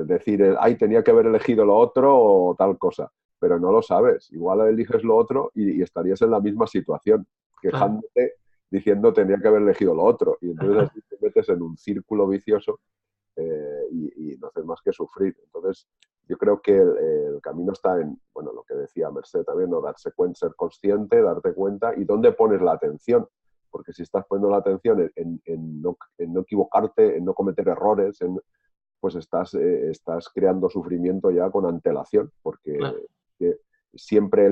decir, ay, tenía que haber elegido lo otro o tal cosa. Pero no lo sabes. Igual eliges lo otro y estarías en la misma situación, quejándote, diciendo tenía que haber elegido lo otro. Y entonces así te metes en un círculo vicioso y no haces más que sufrir. Entonces, yo creo que el camino está en, bueno, lo que decía Merced también, ¿no? Darse cuenta, ser consciente, darte cuenta y dónde pones la atención. Porque si estás poniendo la atención en no equivocarte, en no cometer errores, pues estás creando sufrimiento ya con antelación. Porque siempre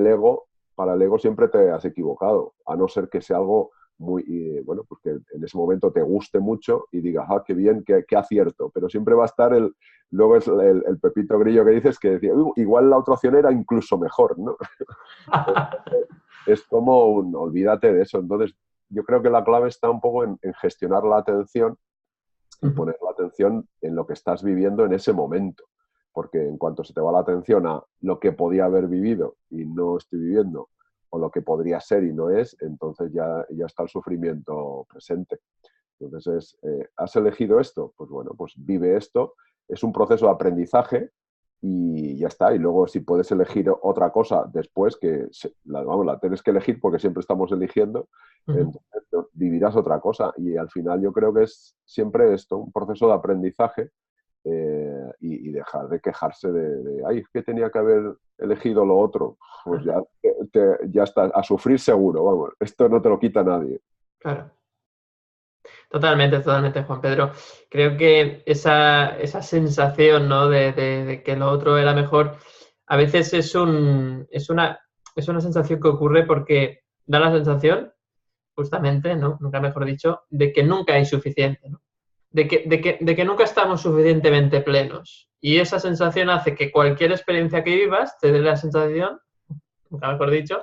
para el ego siempre te has equivocado, a no ser que sea algo muy, bueno, pues que en ese momento te guste mucho y digas, ah, qué bien, qué acierto. Pero siempre va a estar luego es el Pepito Grillo que dices que decía, igual la otra opción era incluso mejor, ¿no? Es como olvídate de eso. Entonces, yo creo que la clave está un poco en gestionar la atención y poner la atención en lo que estás viviendo en ese momento. Porque en cuanto se te va la atención a lo que podía haber vivido y no estoy viviendo, o lo que podría ser y no es, entonces ya está el sufrimiento presente. Entonces, ¿has elegido esto? Pues bueno, pues vive esto. Es un proceso de aprendizaje y ya está. Y luego si puedes elegir otra cosa después, que la tienes que elegir porque siempre estamos eligiendo, entonces vivirás otra cosa. Y al final yo creo que es siempre esto, un proceso de aprendizaje y dejar de quejarse de ay, es que tenía que haber elegido lo otro. Pues ya está, a sufrir seguro, vamos. Esto no te lo quita nadie. Claro. Totalmente, Juan Pedro. Creo que esa sensación, ¿no? de que lo otro era mejor, a veces es una sensación que ocurre porque da la sensación, justamente, ¿no? Nunca mejor dicho, de que nunca hay suficiente, ¿no? De que nunca estamos suficientemente plenos. Y esa sensación hace que cualquier experiencia que vivas te dé la sensación, nunca mejor dicho,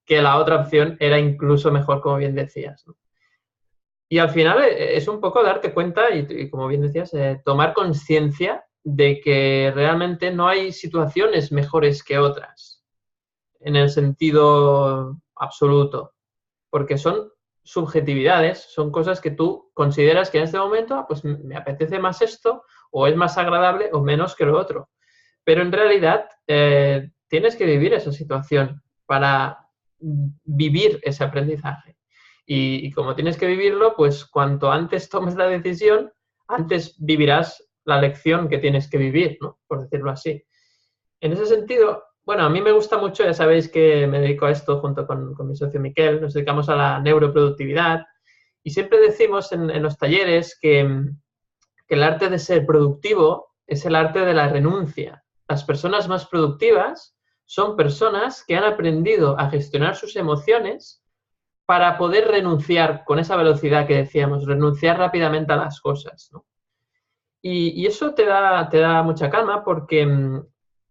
que la otra opción era incluso mejor, como bien decías, ¿no? Y al final es un poco darte cuenta y como bien decías, tomar conciencia de que realmente no hay situaciones mejores que otras en el sentido absoluto, porque son subjetividades, son cosas que tú consideras que en este momento pues me apetece más esto o es más agradable o menos que lo otro. Pero en realidad tienes que vivir esa situación para vivir ese aprendizaje. Y como tienes que vivirlo, pues cuanto antes tomes la decisión, antes vivirás la lección que tienes que vivir, ¿no? Por decirlo así. En ese sentido, bueno, a mí me gusta mucho, ya sabéis que me dedico a esto junto con mi socio Miquel, nos dedicamos a la neuroproductividad y siempre decimos en los talleres que el arte de ser productivo es el arte de la renuncia. Las personas más productivas son personas que han aprendido a gestionar sus emociones para poder renunciar con esa velocidad que decíamos, renunciar rápidamente a las cosas, ¿no? Y eso te da mucha calma porque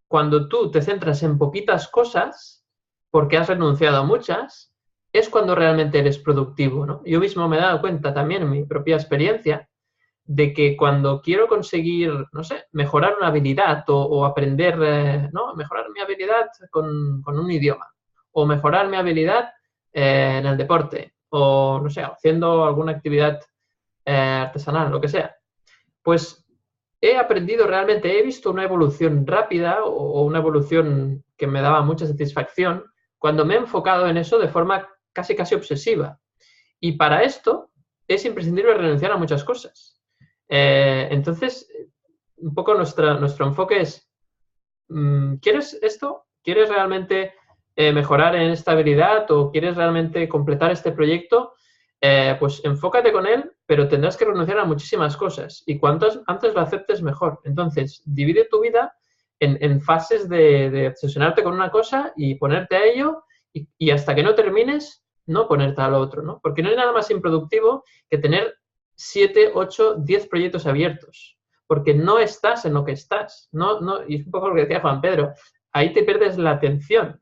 cuando tú te centras en poquitas cosas, porque has renunciado a muchas, es cuando realmente eres productivo, ¿no? Yo mismo me he dado cuenta también en mi propia experiencia de que cuando quiero conseguir, no sé, mejorar una habilidad o aprender, ¿no? Mejorar mi habilidad con un idioma o mejorar mi habilidad en el deporte o, no sé, haciendo alguna actividad artesanal, lo que sea, pues he aprendido realmente, he visto una evolución rápida o una evolución que me daba mucha satisfacción cuando me he enfocado en eso de forma casi obsesiva. Y para esto es imprescindible renunciar a muchas cosas. Entonces, un poco nuestro enfoque es, ¿quieres esto? ¿Quieres realmente mejorar en esta habilidad o quieres realmente completar este proyecto? Pues enfócate con él, pero tendrás que renunciar a muchísimas cosas. Y cuanto antes lo aceptes, mejor. Entonces, divide tu vida en fases de obsesionarte con una cosa y ponerte a ello y hasta que no termines, no ponerte al otro, ¿no? Porque no hay nada más improductivo que tener 7, 8, 10 proyectos abiertos. Porque no estás en lo que estás. Y es un poco lo que decía Juan Pedro. Ahí te pierdes la atención.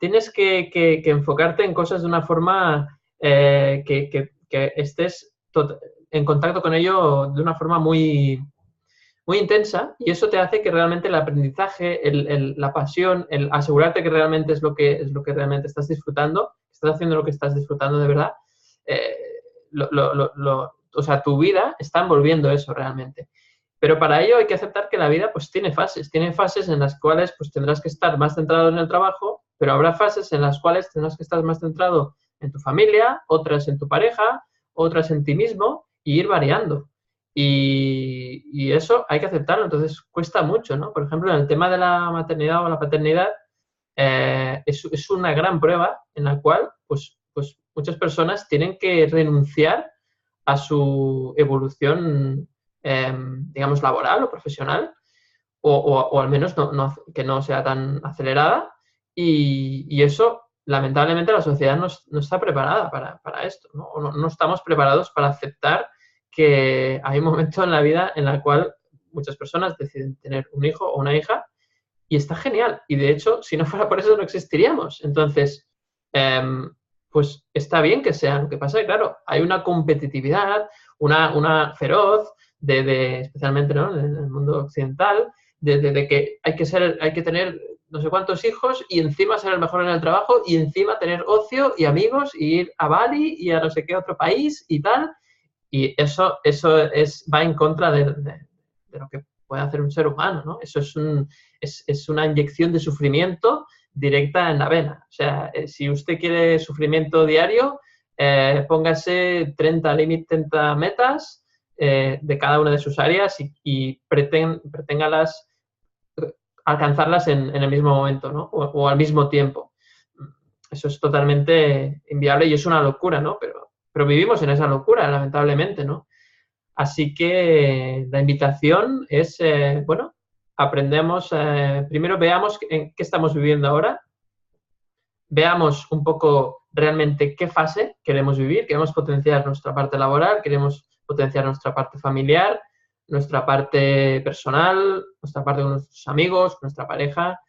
tienes que enfocarte en cosas de una forma que estés en contacto con ello de una forma muy, muy intensa, y eso te hace que realmente el aprendizaje, la pasión, el asegurarte que realmente es lo que realmente estás disfrutando, estás haciendo lo que estás disfrutando de verdad, o sea, tu vida está envolviendo eso realmente. Pero para ello hay que aceptar que la vida pues tiene fases en las cuales pues tendrás que estar más centrado en el trabajo, pero habrá fases en las cuales tendrás que estar más centrado en tu familia, otras en tu pareja, otras en ti mismo, y ir variando. Y eso hay que aceptarlo, entonces cuesta mucho, ¿no? Por ejemplo, en el tema de la maternidad o la paternidad, es una gran prueba en la cual pues muchas personas tienen que renunciar a su evolución, digamos, laboral o profesional, o al menos que no sea tan acelerada, y eso, lamentablemente, la sociedad no está preparada para esto, ¿no? O no estamos preparados para aceptar que hay un momento en la vida en el cual muchas personas deciden tener un hijo o una hija, y está genial. Y de hecho, si no fuera por eso, no existiríamos. Entonces, pues está bien que sea. Lo que pasa es que, claro, hay una competitividad, una feroz, especialmente, ¿no?, en el mundo occidental, de que hay que tener no sé cuántos hijos y encima ser el mejor en el trabajo y encima tener ocio y amigos y ir a Bali y a no sé qué otro país y tal. Y eso va en contra de lo que puede hacer un ser humano, ¿no? Eso es una inyección de sufrimiento directa en la vena. O sea, si usted quiere sufrimiento diario, póngase 30 metas de cada una de sus áreas y preténgalas alcanzarlas en el mismo momento, ¿no? O al mismo tiempo. Eso es totalmente inviable y es una locura, ¿no? Pero vivimos en esa locura, lamentablemente, ¿no? Así que la invitación es, bueno, aprendemos, primero veamos en qué estamos viviendo ahora, veamos un poco realmente qué fase queremos vivir, queremos potenciar nuestra parte laboral, queremos potenciar nuestra parte familiar, nuestra parte personal, nuestra parte con nuestros amigos, nuestra pareja,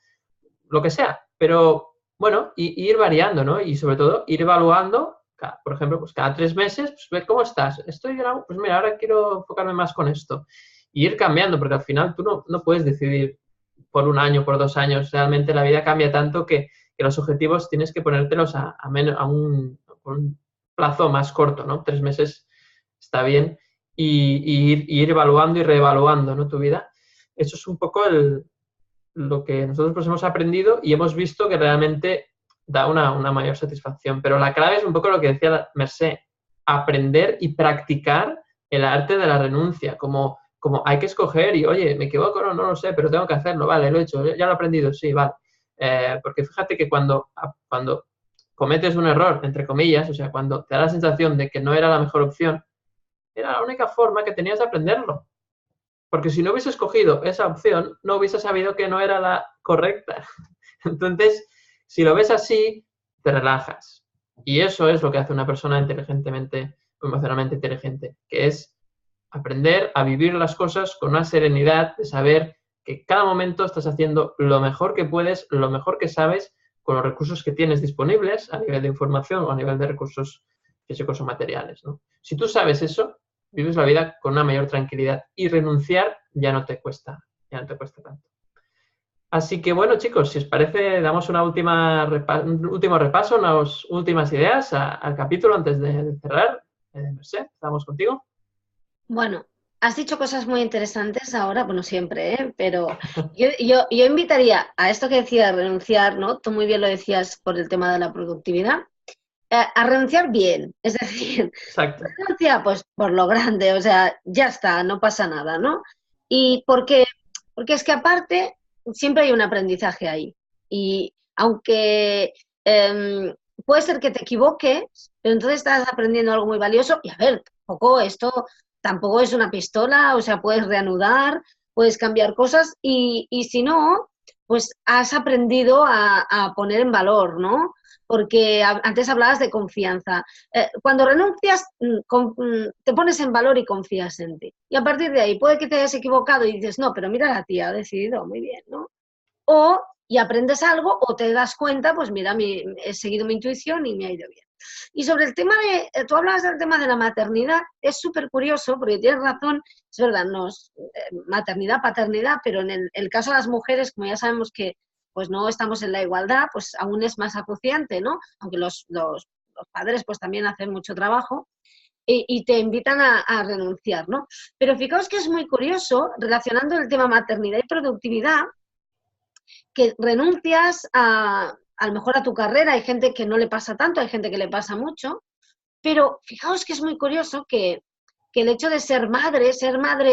lo que sea. Pero, bueno, y ir variando, ¿no? Y sobre todo, ir evaluando, por ejemplo, pues cada 3 meses, pues ver cómo estás. Pues mira, ahora quiero enfocarme más con esto. Y ir cambiando, porque al final tú no puedes decidir por 1 año, por 2 años. Realmente la vida cambia tanto que los objetivos tienes que ponértelos a un plazo más corto, ¿no? 3 meses está bien. Y ir evaluando y reevaluando, ¿no?, tu vida. Eso es un poco lo que nosotros pues hemos aprendido y hemos visto que realmente da una mayor satisfacción. Pero la clave es un poco lo que decía Mercé, aprender y practicar el arte de la renuncia, como hay que escoger y, oye, me equivoco, no lo sé, pero tengo que hacerlo, vale, lo he hecho, ya lo he aprendido, sí, vale. Porque fíjate que cuando cometes un error, entre comillas, o sea, cuando te da la sensación de que no era la mejor opción, era la única forma que tenías de aprenderlo. Porque si no hubiese escogido esa opción, no hubiese sabido que no era la correcta. Entonces, si lo ves así, te relajas. Y eso es lo que hace una persona inteligentemente, emocionalmente inteligente, que es aprender a vivir las cosas con una serenidad de saber que cada momento estás haciendo lo mejor que puedes, lo mejor que sabes, con los recursos que tienes disponibles a nivel de información o a nivel de recursos físicos o materiales, ¿no? Si tú sabes eso, vives la vida con una mayor tranquilidad y renunciar ya no te cuesta tanto. Así que bueno, chicos, si os parece, damos un último repaso, unas últimas ideas al capítulo antes de cerrar. No sé, estamos contigo. Bueno, has dicho cosas muy interesantes ahora, bueno, siempre, ¿eh? Pero yo invitaría a esto que decía renunciar, ¿no? Tú muy bien lo decías por el tema de la productividad, a renunciar bien, es decir, Exacto. renuncia pues por lo grande, o sea, ya está, no pasa nada, ¿no? Y porque es que aparte siempre hay un aprendizaje ahí. Y aunque puede ser que te equivoques, pero entonces estás aprendiendo algo muy valioso. Y a ver, esto tampoco es una pistola, o sea, puedes reanudar, puedes cambiar cosas y si no, pues has aprendido a poner en valor, ¿no? Porque antes hablabas de confianza. Cuando renuncias, te pones en valor y confías en ti. Y a partir de ahí, puede que te hayas equivocado y dices, no, pero mira, la tía ha decidido, muy bien, ¿no? y aprendes algo o te das cuenta, pues mira, he seguido mi intuición y me ha ido bien. Y sobre el tema tú hablabas del tema de la maternidad, es súper curioso, porque tienes razón, es verdad, maternidad, paternidad, pero en el caso de las mujeres, como ya sabemos que pues no estamos en la igualdad, pues aún es más acuciante, ¿no? Aunque los padres pues también hacen mucho trabajo y te invitan a renunciar, ¿no? Pero fijaos que es muy curioso, relacionando el tema maternidad y productividad, que renuncias a lo mejor a tu carrera, hay gente que no le pasa tanto, hay gente que le pasa mucho, pero fijaos que es muy curioso que el hecho de ser madre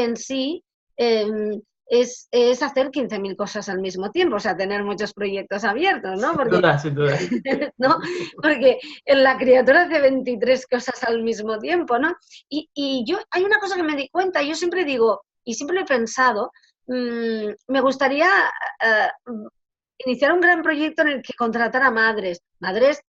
en sí, es hacer 15.000 cosas al mismo tiempo, o sea, tener muchos proyectos abiertos, ¿no? Porque, Sin duda. ¿no? Porque la criatura hace 23 cosas al mismo tiempo, ¿no? Y yo, hay una cosa que me di cuenta, yo siempre digo, y siempre lo he pensado, me gustaría iniciar un gran proyecto en el que contratara madres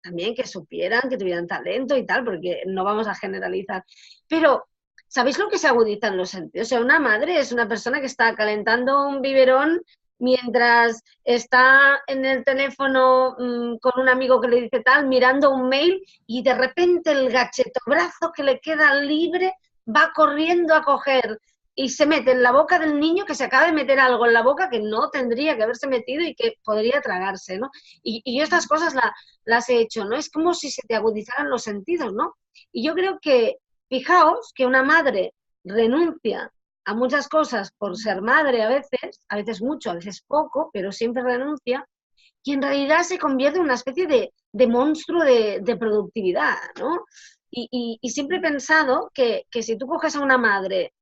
también que supieran, que tuvieran talento y tal, porque no vamos a generalizar. Pero, ¿sabéis lo que se agudizan los sentidos? O sea, una madre es una persona que está calentando un biberón mientras está en el teléfono con un amigo que le dice tal, mirando un mail, y de repente el gachetobrazo que le queda libre va corriendo a coger y se mete en la boca del niño, que se acaba de meter algo en la boca que no tendría que haberse metido y que podría tragarse, ¿no? Y yo estas cosas las he hecho, ¿no? Es como si se te agudizaran los sentidos, ¿no? Y yo creo que, fijaos, que una madre renuncia a muchas cosas por ser madre a veces mucho, a veces poco, pero siempre renuncia, y en realidad se convierte en una especie de monstruo de productividad, ¿no? Y siempre he pensado que si tú coges a una madre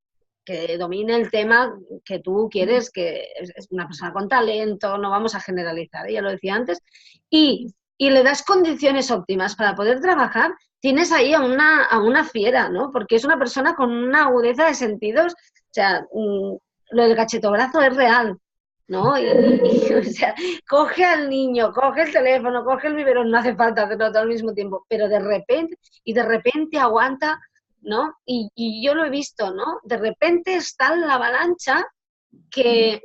que domine el tema que tú quieres, que es una persona con talento, no vamos a generalizar, ya lo decía antes, y le das condiciones óptimas para poder trabajar, tienes ahí a una fiera, ¿no? Porque es una persona con una agudeza de sentidos, o sea, lo del gachetobrazo es real, ¿no? O sea, coge al niño, coge el teléfono, coge el biberón, no hace falta hacerlo todo al mismo tiempo, pero de repente aguanta, ¿no? Y yo lo he visto, ¿no? De repente está en la avalancha que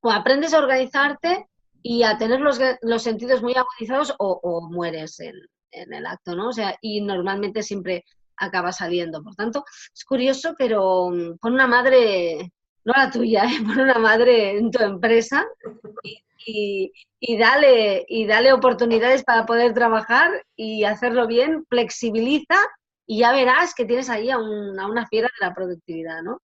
o aprendes a organizarte y a tener los sentidos muy agudizados o mueres en el acto, ¿no? O sea, y normalmente siempre acaba saliendo. Por tanto, es curioso, pero pon una madre, no la tuya, pon una madre en tu empresa y dale oportunidades para poder trabajar y hacerlo bien, flexibiliza y ya verás que tienes ahí a una fiera de la productividad, ¿no?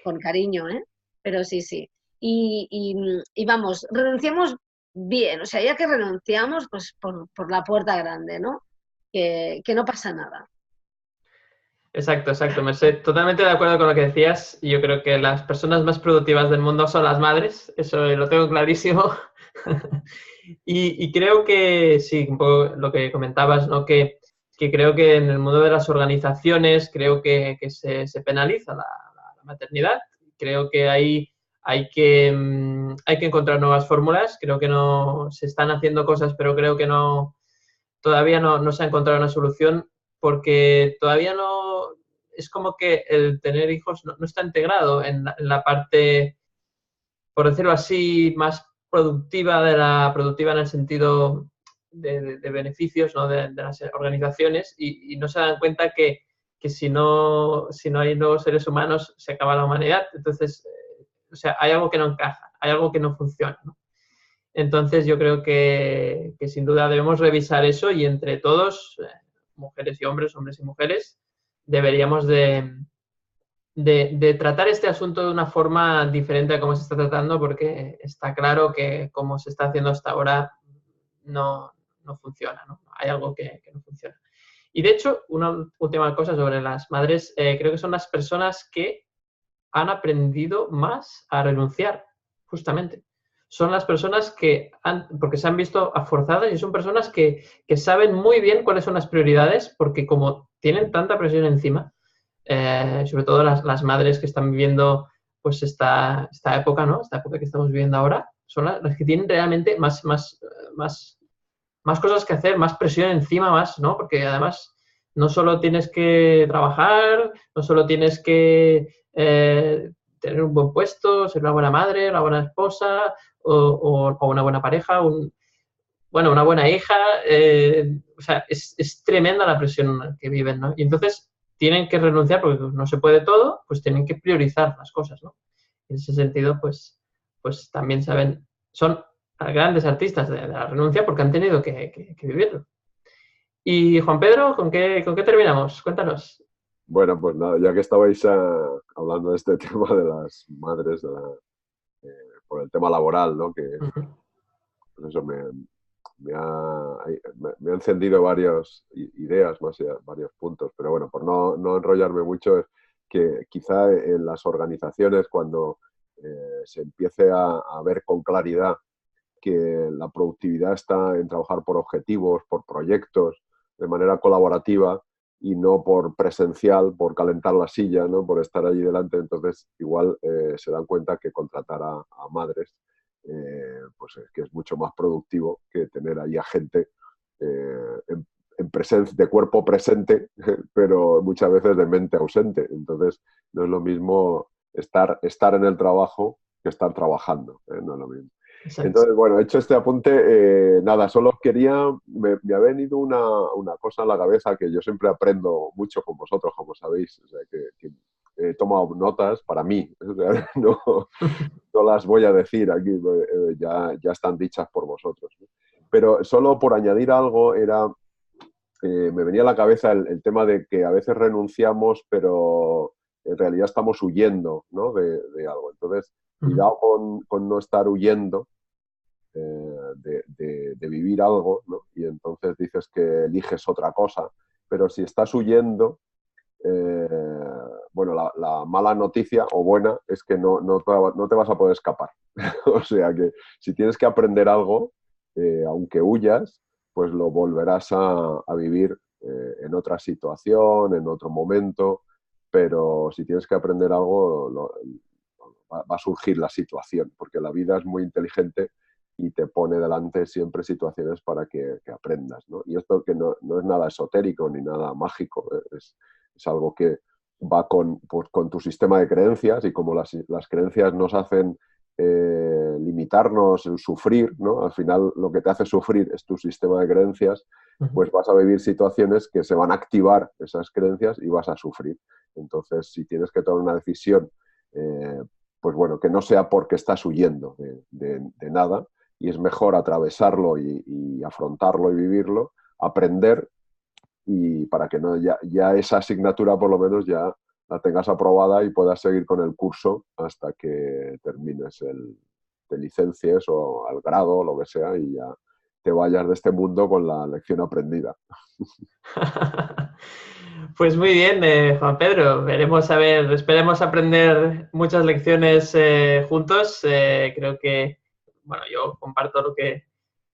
Con cariño, ¿eh? Pero sí. Y vamos, renunciamos bien, o sea, ya que renunciamos, pues por la puerta grande, ¿no? Que no pasa nada. Exacto, Mercé. Totalmente de acuerdo con lo que decías. Yo creo que las personas más productivas del mundo son las madres, eso lo tengo clarísimo. y creo que sí, un poco lo que comentabas, ¿no? Que creo que en el mundo de las organizaciones creo que se penaliza la maternidad. Creo que hay que encontrar nuevas fórmulas. Creo que no se están haciendo cosas, pero creo que todavía no se ha encontrado una solución porque todavía no, es como que el tener hijos no está integrado en la parte, por decirlo así, más productiva en el sentido de beneficios, ¿no? de las organizaciones y no se dan cuenta que si no hay nuevos seres humanos se acaba la humanidad. Entonces, o sea, hay algo que no encaja, hay algo que no funciona, ¿no? Entonces yo creo que sin duda debemos revisar eso y entre todos, mujeres y hombres y mujeres, deberíamos de tratar este asunto de una forma diferente a cómo se está tratando, porque está claro que como se está haciendo hasta ahora no funciona, ¿no? Hay algo que no funciona. Y de hecho, una última cosa sobre las madres, creo que son las personas que han aprendido más a renunciar, justamente. Son las personas porque se han visto forzadas y son personas que saben muy bien cuáles son las prioridades, porque como tienen tanta presión encima, sobre todo las madres que están viviendo pues esta época, ¿no? Esta época que estamos viviendo ahora, son las que tienen realmente más cosas que hacer, más presión encima, ¿no? Porque además no solo tienes que trabajar, no solo tienes que tener un buen puesto, ser una buena madre, una buena esposa, o una buena pareja, bueno, una buena hija, o sea, es tremenda la presión que viven, ¿no? Y entonces tienen que renunciar, porque no se puede todo, pues tienen que priorizar las cosas, ¿no? En ese sentido, pues también saben, son grandes artistas de la renuncia porque han tenido que vivirlo. Y Juan Pedro, ¿con qué terminamos? Cuéntanos. Bueno, pues nada, ya que estabais hablando de este tema de las madres, por el tema laboral, ¿no? Que pues eso me ha encendido varias ideas, varios puntos, pero bueno, por no enrollarme mucho, es que quizá en las organizaciones, cuando se empiece a ver con claridad que la productividad está en trabajar por objetivos, por proyectos, de manera colaborativa y no por presencial, por calentar la silla, ¿no? Por estar allí delante, entonces igual se dan cuenta que contratar a madres pues es que es mucho más productivo que tener ahí a gente en presencia, de cuerpo presente, pero muchas veces de mente ausente. Entonces no es lo mismo estar en el trabajo que estar trabajando, no es lo mismo. Exacto. Entonces, bueno, hecho este apunte, nada, solo me ha venido una cosa a la cabeza que yo siempre aprendo mucho con vosotros, como sabéis, o sea, que he tomado notas para mí, o sea, no las voy a decir aquí, ya están dichas por vosotros, ¿no? Pero solo por añadir algo, me venía a la cabeza el tema de que a veces renunciamos, pero en realidad estamos huyendo, ¿no? de algo. Entonces, cuidado con no estar huyendo de vivir algo, ¿no? Y entonces dices que eliges otra cosa, pero si estás huyendo, bueno, la mala noticia o buena es que no te vas a poder escapar. O sea que si tienes que aprender algo, aunque huyas, pues lo volverás a vivir en otra situación, en otro momento, pero si tienes que aprender algo, va a surgir la situación, porque la vida es muy inteligente y te pone delante siempre situaciones para que aprendas, ¿no? Y esto que no es nada esotérico ni nada mágico, es algo que va pues, con tu sistema de creencias, y como las creencias nos hacen limitarnos, sufrir, ¿no? Al final lo que te hace sufrir es tu sistema de creencias, pues vas a vivir situaciones que se van a activar esas creencias y vas a sufrir. Entonces, si tienes que tomar una decisión, pues bueno, que no sea porque estás huyendo de nada, y es mejor atravesarlo y afrontarlo y vivirlo, aprender, y para que no ya esa asignatura por lo menos ya la tengas aprobada y puedas seguir con el curso hasta que termines te licencies o al grado o lo que sea, y ya te vayas de este mundo con la lección aprendida. Pues muy bien, Juan Pedro. Esperemos aprender muchas lecciones juntos. Creo que, bueno, yo comparto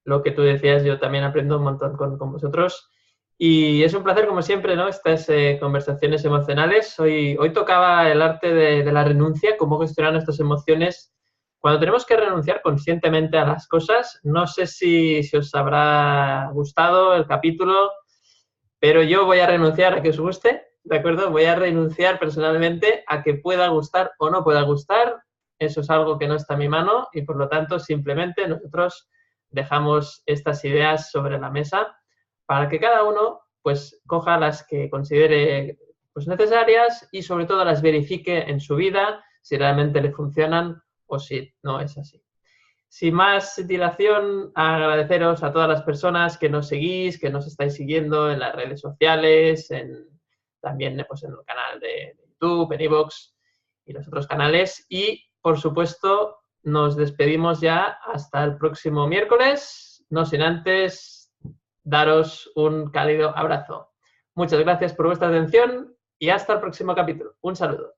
lo que tú decías, yo también aprendo un montón con vosotros. Y es un placer, como siempre, ¿no? Estas conversaciones emocionales. Hoy tocaba el arte de la renuncia, cómo gestionar nuestras emociones cuando tenemos que renunciar conscientemente a las cosas. No sé si os habrá gustado el capítulo, pero yo voy a renunciar a que os guste, ¿de acuerdo? Voy a renunciar personalmente a que pueda gustar o no pueda gustar. Eso es algo que no está en mi mano y, por lo tanto, simplemente nosotros dejamos estas ideas sobre la mesa para que cada uno pues coja las que considere pues, necesarias y sobre todo las verifique en su vida si realmente le funcionan o si no es así. Sin más dilación, agradeceros a todas las personas que nos seguís, que nos estáis siguiendo en las redes sociales, también pues, en el canal de YouTube, en iVoox y los otros canales. Y, por supuesto, nos despedimos ya hasta el próximo miércoles, no sin antes daros un cálido abrazo. Muchas gracias por vuestra atención y hasta el próximo capítulo. Un saludo.